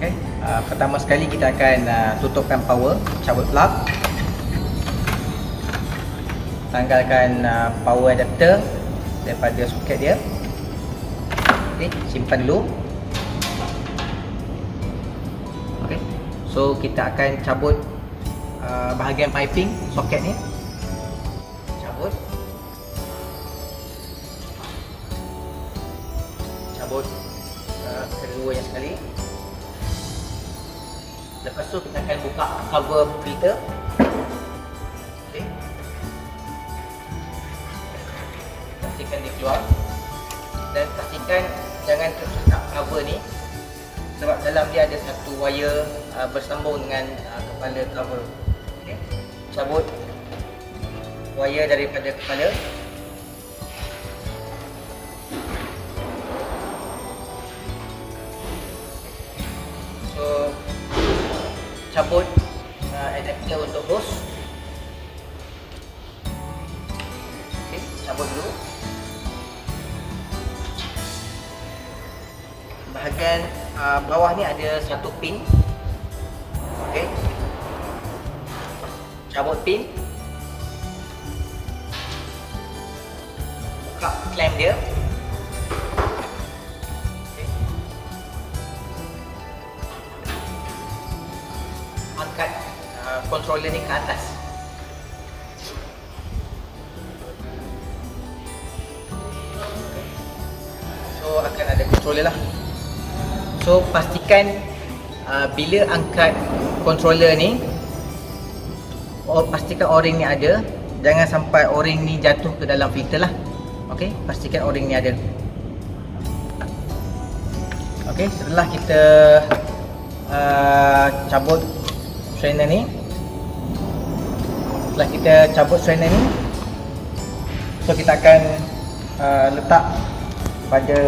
Okay. Pertama sekali kita akan tutupkan power, cabut plug, tanggalkan power adapter daripada soket dia. Okay, simpan dulu. Okay. So kita akan cabut bahagian piping soket ni. Cabut keduanya sekali. Lepas tu kita akan buka cover filter. Okay. Pastikan dia keluar. Dan pastikan jangan tercakap cover ni, sebab dalam dia ada satu wire bersambung dengan kepala cover. Okay. Cabut wire daripada kepala. So cabut adapter untuk hose. Okay, cabut dulu. Bahagian bawah ni ada satu pin. Okay. Cabut pin. Buka clamp dia. Okay. Angkat controller ni ke atas. So akan ada controller lah. So pastikan bila angkat controller ni, pastikan o-ring ni ada. Jangan sampai o-ring ni jatuh ke dalam filter lah. Okey, pastikan o-ring ni ada. Okey, setelah kita cabut strainer ni, setelah kita cabut strainer ni, so kita akan letak pada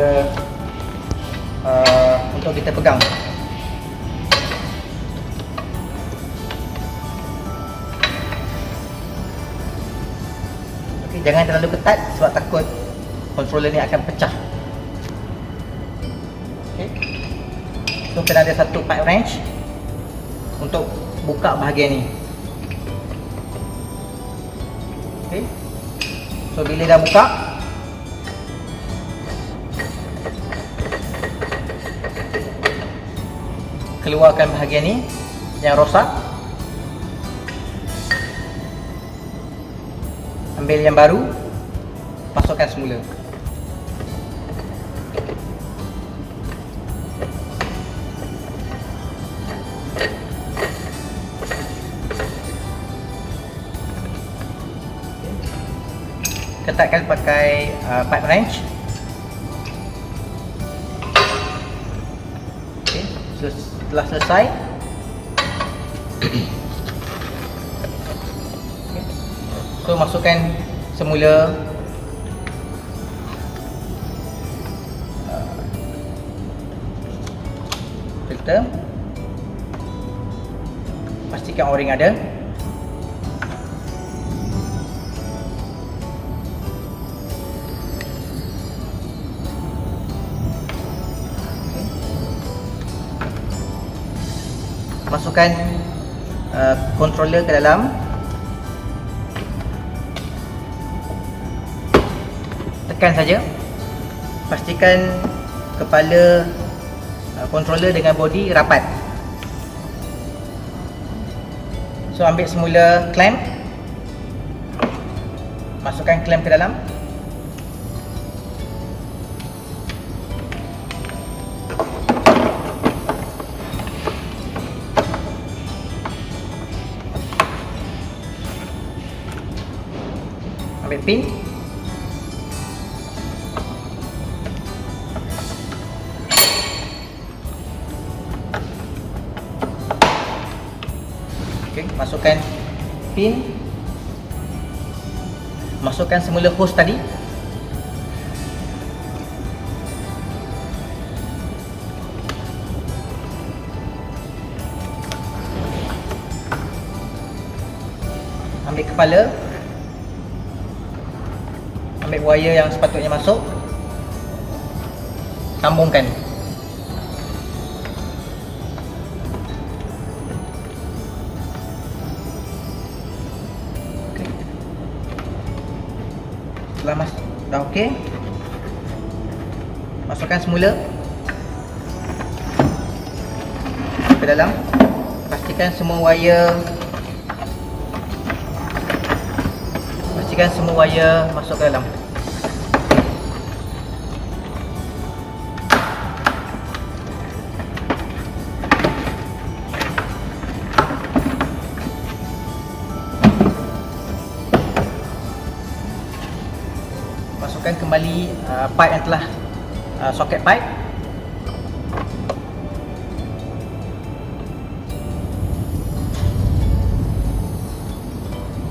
untuk kita pegang. Okay, jangan terlalu ketat sebab takut controller ni akan pecah. Okay. So kena ada satu pipe wrench untuk buka bahagian ni. Okay. So bila dah buka, keluarkan bahagian ni yang rosak, ambil yang baru, masukkan semula. Ketatkan pakai pipe wrench. Okay. So, setelah selesai, okay. So masukkan semula filter. Pastikan o-ring ada. Masukkan controller ke dalam. Tekan saja. Pastikan kepala controller dengan body rapat. So ambil semula clamp. Masukkan clamp ke dalam. Ambil pin. Okay, masukkan pin. Masukkan semula hose tadi. Ambil kepala. Ambil wire yang sepatutnya masuk. Sambungkan. Dah okey. Masukkan semula ke dalam. Pastikan semua wayar masuk ke dalam. Masukkan kembali pipe yang telah soket pipe.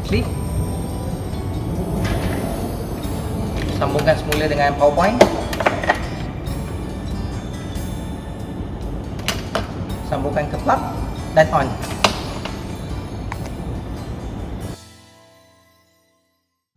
Clip. Sambungkan semula dengan power point. Sambungkan ke plug dan on.